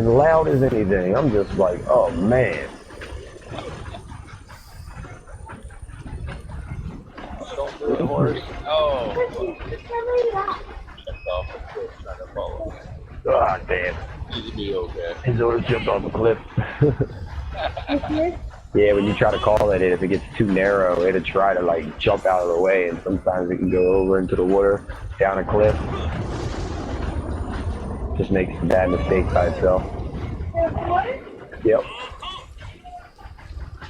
screaming loud as anything. I'm just like, oh man. Don't do it, horse. Oh. Jumped off the cliff trying to follow. Ah, damn. Easy be okay. His horse jumped off the cliff. Yeah, when you try to call it, if it gets too narrow, it'll try to like jump out of the way, and sometimes it can go over into the water, down a cliff. Just makes a bad mistake by itself. Yep.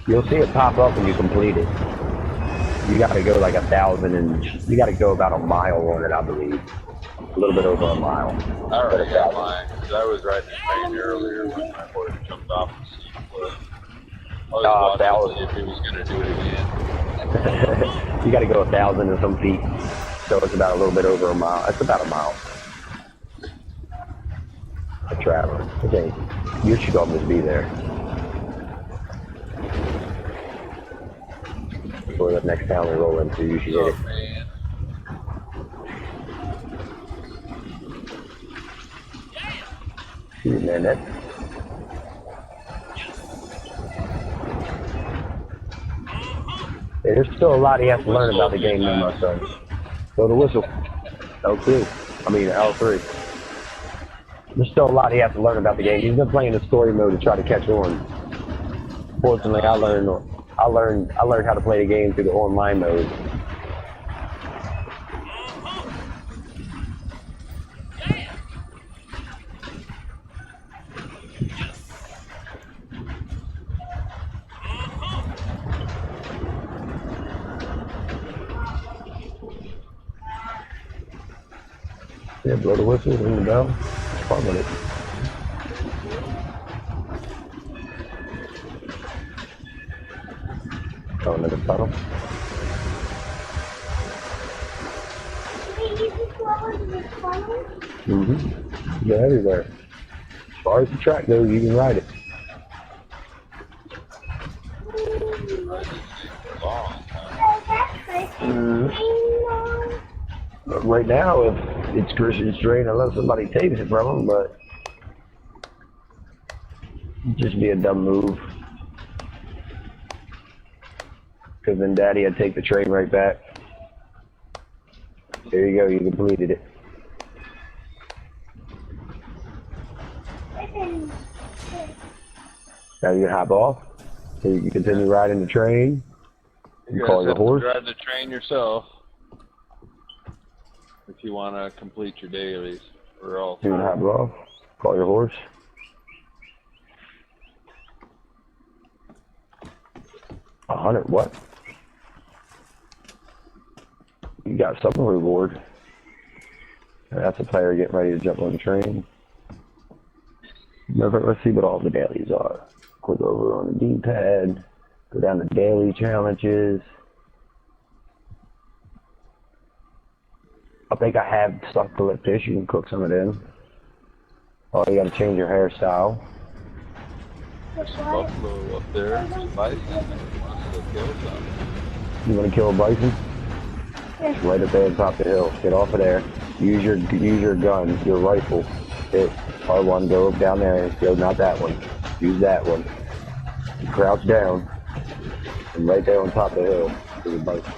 You'll see it pop up when you complete it. You gotta go like 1,000 and you gotta go about a mile on it, I believe. A little bit over a mile. I already got mine, because I was riding the train earlier when my horse jumped off the sea cliff. I was watching to see if he was going to do it again. You gotta go 1,000 and some feet. So it's about a little bit over a mile. It's about a mile. A traveler. Okay. You should almost be there. Before the next town we roll into, you should hit it. Man. Shoot, man, that. Hey, there's still a lot he has to learn about the game, though, my son. Blow the whistle. L2. I mean, L3. There's still a lot he has to learn about the game. He's been playing the story mode to try to catch on. Fortunately, I learned how to play the game through the online mode. Yeah, blow the whistle, ring the bell. It's fun with it. Oh, another tunnel. Mm-hmm. You go everywhere. As far as the track goes, you can ride it. Right now, if it's Christian Strain, unless somebody takes it from him, but it'd just be a dumb move. Because then Daddy would take the train right back. There you go, you completed it. Now you can hop off, so you can continue riding the train. You call your horse. Drive the train yourself if you want to complete your dailies. We're all. You can hop off. Call your horse. $100 what? You got some reward. That's a player getting ready to jump on the train. Let's see what all the dailies are. Click over on the D-pad. Go down to daily challenges. I think I have succulent-fish. You can cook some of them. Oh, you got to change your hairstyle. There's some buffalo up there. Some bison. Wants to kill some. You want to kill a bison? Yeah. Right up there on top of the hill. Get off of there. Use your gun, your rifle. Hit R1. Go down there. Go, not that one. Use that one. Crouch down. And right there on top of the hill is a bison.